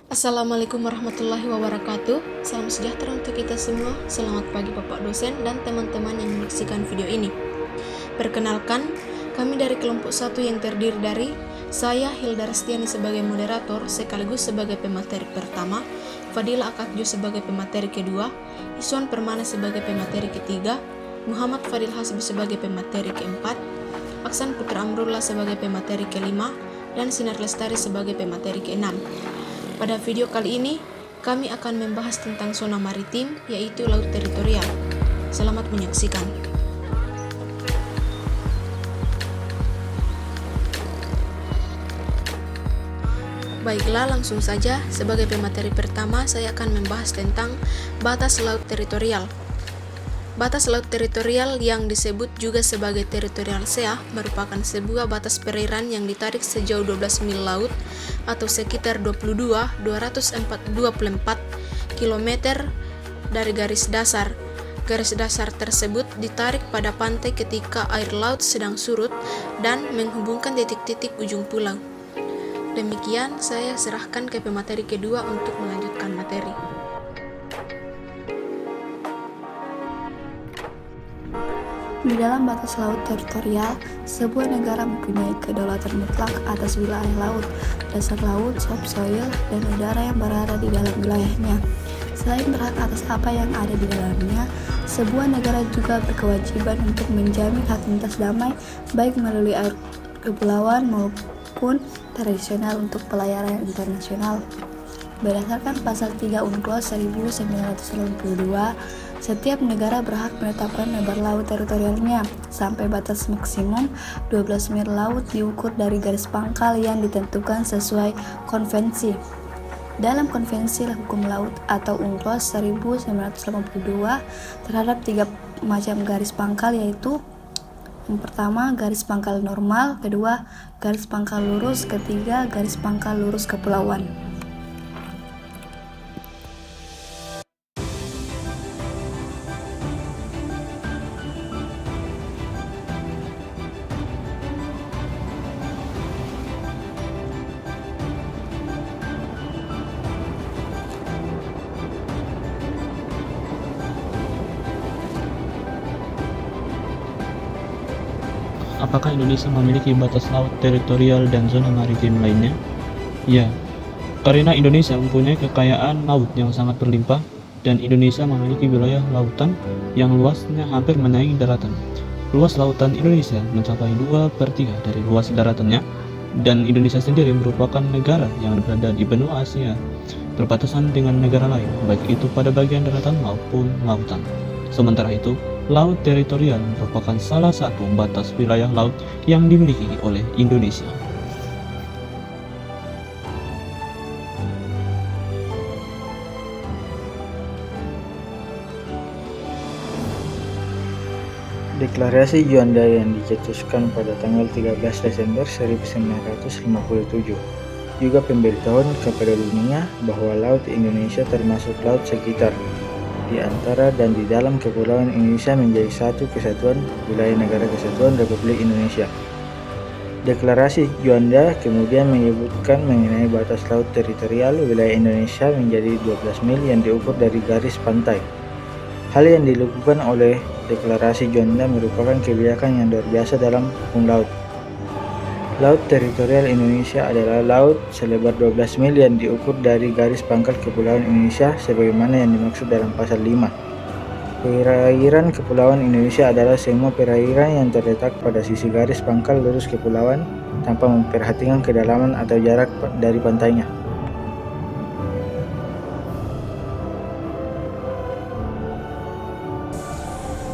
Assalamualaikum warahmatullahi wabarakatuh. Salam sejahtera untuk kita semua. Selamat pagi Bapak dosen dan teman-teman yang menyaksikan video ini. Perkenalkan, kami dari kelompok 1 yang terdiri dari saya Hilda Restiani sebagai moderator sekaligus sebagai pemateri pertama, Fadila Akakjo sebagai pemateri kedua, Iswan Permana sebagai pemateri ketiga, Muhammad Fadil Hasbi sebagai pemateri keempat, Aksan Putra Amrullah sebagai pemateri kelima, dan Sinar Lestari sebagai pemateri keenam. Pada video kali ini, kami akan membahas tentang zona maritim, yaitu laut teritorial. Selamat menyaksikan. Baiklah, langsung saja. Sebagai pemateri pertama, saya akan membahas tentang batas laut teritorial. Batas laut teritorial yang disebut juga sebagai teritorial sea merupakan sebuah batas perairan yang ditarik sejauh 12 mil laut atau sekitar 22.224 km dari garis dasar. Garis dasar tersebut ditarik pada pantai ketika air laut sedang surut dan menghubungkan titik-titik ujung pulau. Demikian, saya serahkan ke pemateri kedua untuk melanjutkan materi. Di dalam batas laut teritorial, sebuah negara mempunyai kedaulatan mutlak atas wilayah laut, dasar laut, subsoil, dan udara yang berada di dalam wilayahnya. Selain berhak atas apa yang ada di dalamnya, sebuah negara juga berkewajiban untuk menjamin hak lintas damai, baik melalui air kepulauan maupun tradisional untuk pelayaran internasional. Berdasarkan pasal 3 UNCLOS 1992, setiap negara berhak menetapkan lebar laut teritorialnya sampai batas maksimum 12 mil laut diukur dari garis pangkal yang ditentukan sesuai konvensi. Dalam Konvensi Hukum Laut atau UNCLOS 1982 terhadap 3 macam garis pangkal, yaitu yang pertama garis pangkal normal, kedua garis pangkal lurus, ketiga garis pangkal lurus kepulauan. Apakah Indonesia memiliki batas laut teritorial dan zona maritim lainnya? Ya, karena Indonesia mempunyai kekayaan laut yang sangat berlimpah dan Indonesia memiliki wilayah lautan yang luasnya hampir menyaingi daratan. Luas lautan Indonesia mencapai 2/3 dari luas daratannya, dan Indonesia sendiri merupakan negara yang berada di benua Asia, berbatasan dengan negara lain, baik itu pada bagian daratan maupun lautan. Sementara itu, laut teritorial merupakan salah satu batas wilayah laut yang dimiliki oleh Indonesia. Deklarasi Juanda yang dicetuskan pada tanggal 13 Desember 1957 juga pemberitahuan kepada dunia bahwa laut Indonesia termasuk laut sekitar, di antara dan di dalam kepulauan Indonesia menjadi satu kesatuan wilayah negara kesatuan Republik Indonesia. Deklarasi Juanda kemudian menyebutkan mengenai batas laut teritorial wilayah Indonesia menjadi 12 mil yang diukur dari garis pantai. Hal yang dilakukan oleh Deklarasi Juanda merupakan kebijakan yang luar biasa dalam hukum laut. Laut teritorial Indonesia adalah laut selebar 12 mil yang diukur dari garis pangkal kepulauan Indonesia sebagaimana yang dimaksud dalam pasal 5. Perairan kepulauan Indonesia adalah semua perairan yang terletak pada sisi garis pangkal lurus kepulauan tanpa memperhatikan kedalaman atau jarak dari pantainya.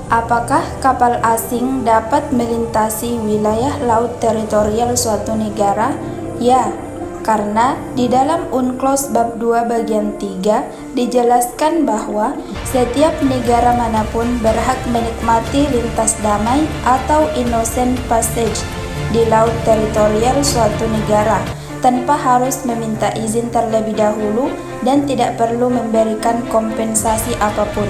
Apakah kapal asing dapat melintasi wilayah laut teritorial suatu negara? Ya, karena di dalam UNCLOS bab 2 bagian 3 dijelaskan bahwa setiap negara manapun berhak menikmati lintas damai atau innocent passage di laut teritorial suatu negara tanpa harus meminta izin terlebih dahulu dan tidak perlu memberikan kompensasi apapun.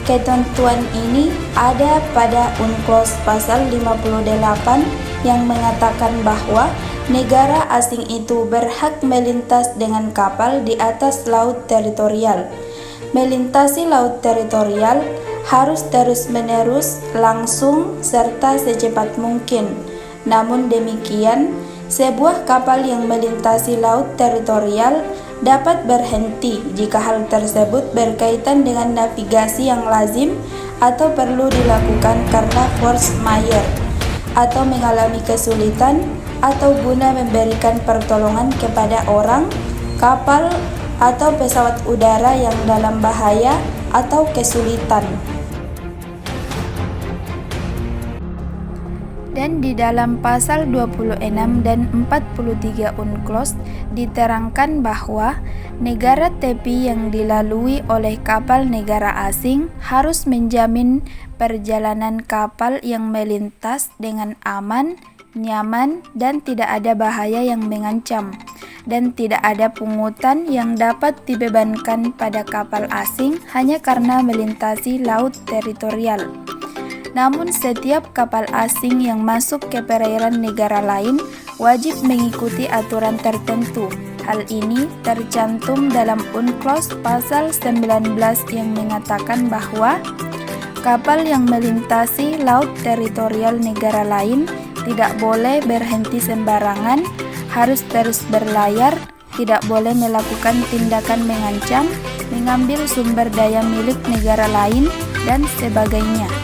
Ketentuan ini ada pada UNCLOS pasal 58 yang mengatakan bahwa negara asing itu berhak melintas dengan kapal di atas laut teritorial. Melintasi laut teritorial harus terus-menerus, langsung, serta secepat mungkin. Namun demikian, sebuah kapal yang melintasi laut teritorial dapat berhenti jika hal tersebut berkaitan dengan navigasi yang lazim atau perlu dilakukan karena force majeure atau mengalami kesulitan atau guna memberikan pertolongan kepada orang, kapal, atau pesawat udara yang dalam bahaya atau kesulitan. Dan di dalam pasal 26 dan 43 UNCLOS diterangkan bahwa negara tepi yang dilalui oleh kapal negara asing harus menjamin perjalanan kapal yang melintas dengan aman, nyaman, dan tidak ada bahaya yang mengancam, dan tidak ada pungutan yang dapat dibebankan pada kapal asing hanya karena melintasi laut teritorial. Namun setiap kapal asing yang masuk ke perairan negara lain wajib mengikuti aturan tertentu. Hal ini tercantum dalam UNCLOS pasal 19 yang mengatakan bahwa kapal yang melintasi laut teritorial negara lain tidak boleh berhenti sembarangan, harus terus berlayar, tidak boleh melakukan tindakan mengancam, mengambil sumber daya milik negara lain, dan sebagainya.